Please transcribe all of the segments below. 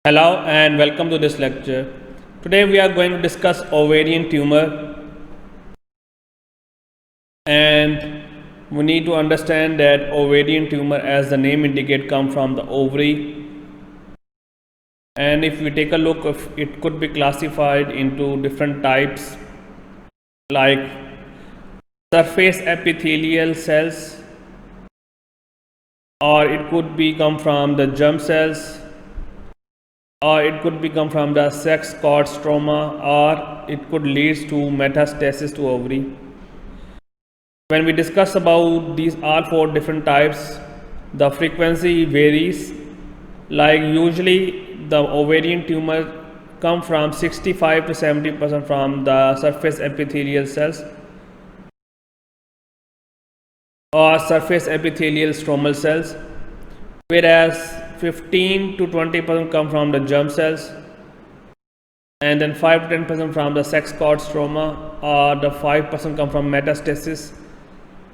Hello and welcome to this lecture. Today we are going to discuss ovarian tumor, and we need to understand that ovarian tumor, as the name indicates, come from the ovary. And if we take a look, it could be classified into different types like surface epithelial cells, or it could be come from the germ cells, or it could become from the sex cord stroma, or it could lead to metastasis to ovary. When we discuss about these all four different types, the frequency varies. Like usually the ovarian tumor come from 65 to 70% from the surface epithelial cells or surface epithelial stromal cells, whereas 15 to 20% come from the germ cells, and then 5 to 10% from the sex cord stroma, or the 5% come from metastasis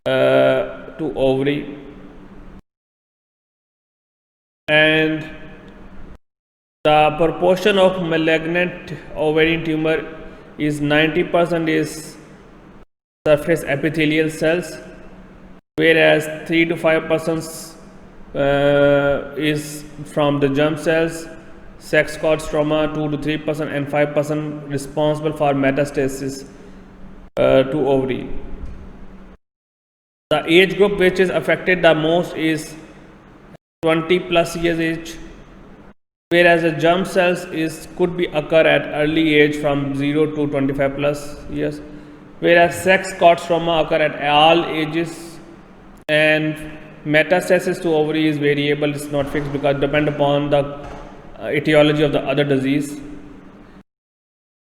to ovary. And the proportion of malignant ovarian tumor is 90% is surface epithelial cells, whereas 3 to 5% is from the germ cells, sex cord stroma 2 to 3%, and 5% responsible for metastasis to ovary. The age group which is affected the most is 20 plus years age, whereas the germ cells could be occur at early age from 0 to 25 plus years, whereas sex cord stroma occur at all ages, and metastasis to ovary is variable, it's not fixed because depend upon the etiology of the other disease.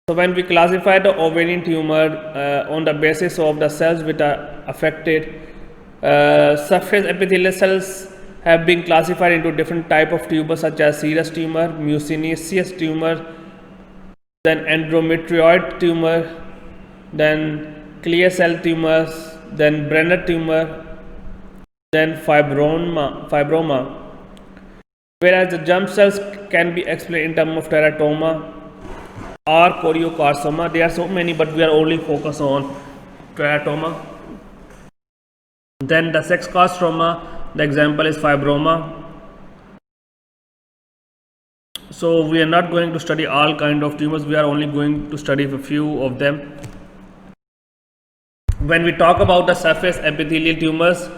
So when we classify the ovarian tumor on the basis of the cells which are affected, surface epithelial cells have been classified into different type of tumors such as serous tumor, mucinous tumor, then endometrioid tumor, then clear cell tumors, then Brenner tumor, then fibroma, whereas the germ cells can be explained in terms of teratoma or choriocarcinoma. There are so many, but we are only focused on teratoma. Then the sex cord stroma, the example is fibroma. So we are not going to study all kind of tumors, we are only going to study a few of them. When we talk about the surface epithelial tumors,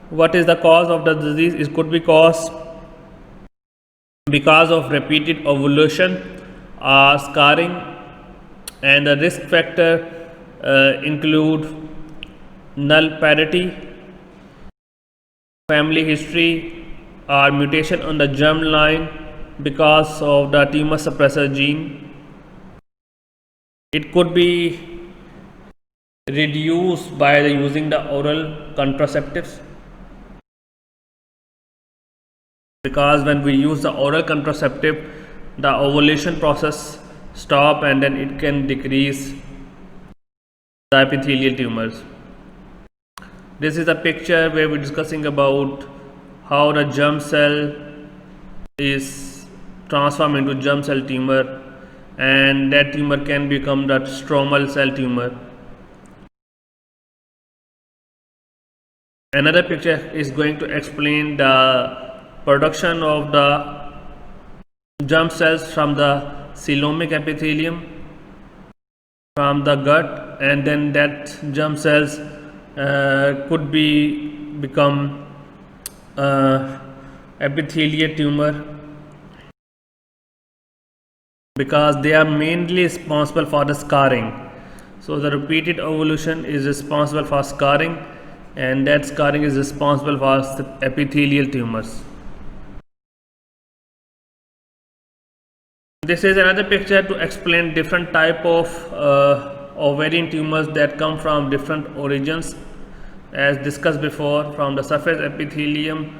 what is the cause of the disease? It could be caused because of repeated ovulation or scarring, and the risk factor include null parity, family history, or mutation on the germ line because of the tumor suppressor gene. It could be reduced by using the oral contraceptives, because when we use the oral contraceptive, the ovulation process stop, and then it can decrease the epithelial tumors. This is a picture where we're discussing about how the germ cell is transformed into germ cell tumor, and that tumor can become the stromal cell tumor. Another picture is going to explain the production of the germ cells from the coelomic epithelium from the gut, and then that germ cells could become epithelial tumor, because they are mainly responsible for the scarring. So the repeated ovulation is responsible for scarring, and that scarring is responsible for epithelial tumors. This is another picture to explain different type of ovarian tumors that come from different origins. As discussed before, from the surface epithelium,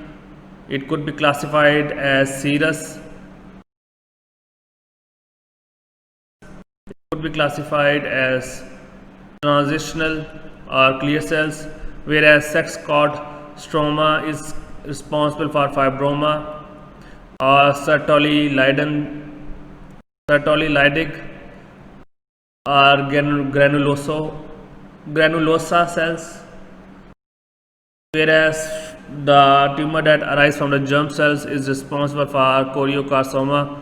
it could be classified as serous, it could be classified as transitional or clear cells, whereas sex cord stroma is responsible for fibroma or Sertoli Leyden Sertoli Leydig are granulosa cells, whereas the tumor that arises from the germ cells is responsible for choriocarcinoma,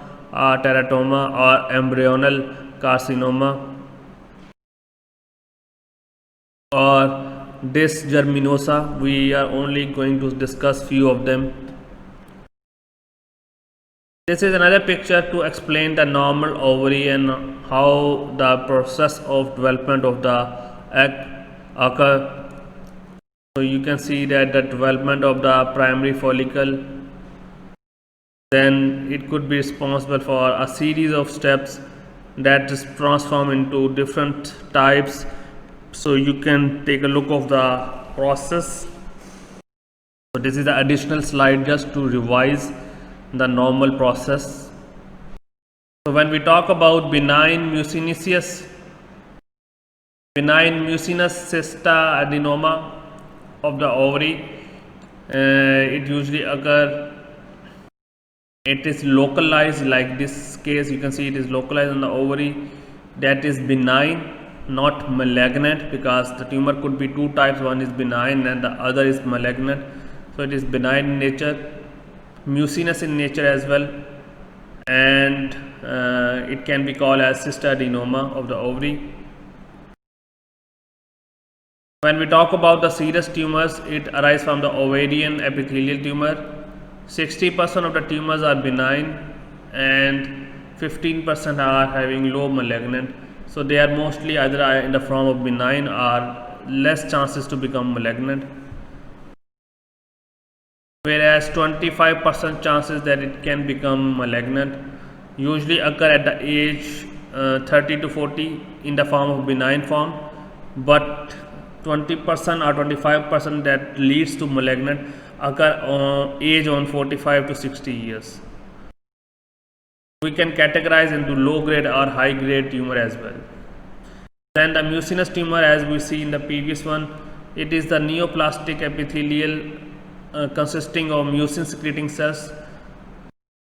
teratoma, or embryonal carcinoma, or dysgerminosa. We are only going to discuss few of them. This is another picture to explain the normal ovary and how the process of development of the egg occur. So you can see that the development of the primary follicle, then it could be responsible for a series of steps that is transformed into different types. So you can take a look of the process. So this is the additional slide just to revise the normal process. So when we talk about benign mucinous cysta adenoma of the ovary, it usually occur, it is localized, like this case you can see it is localized on the ovary, that is benign, not malignant, because the tumor could be two types, one is benign and the other is malignant. So it is benign in nature, mucinous in nature as well, and it can be called as cystadenoma of the ovary. When we talk about the serous tumors, it arises from the ovarian epithelial tumor. 60% of the tumors are benign and 15% are having low malignant. So they are mostly either in the form of benign or less chances to become malignant, whereas 25% chances that it can become malignant usually occur at the age 30 to 40 in the form of benign form, but 20% or 25% that leads to malignant occur on age on 45 to 60 years. We can categorize into low grade or high grade tumor as well. Then the mucinous tumor, as we see in the previous one, it is the neoplastic epithelial consisting of mucin secreting cells,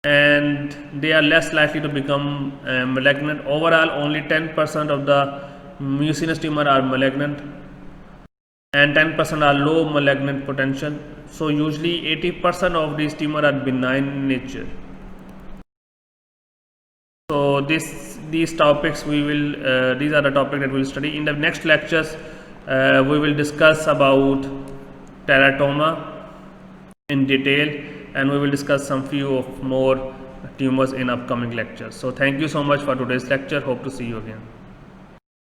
and they are less likely to become malignant. Overall, only 10% of the mucinous tumor are malignant and 10% are low malignant potential. So usually 80% of these tumors are benign in nature. So these topics we will these are the topics that we will study in the next lectures. We will discuss about teratoma in detail, and we will discuss some few of more tumors in upcoming lectures. So thank you so much for today's lecture. Hope to see you again.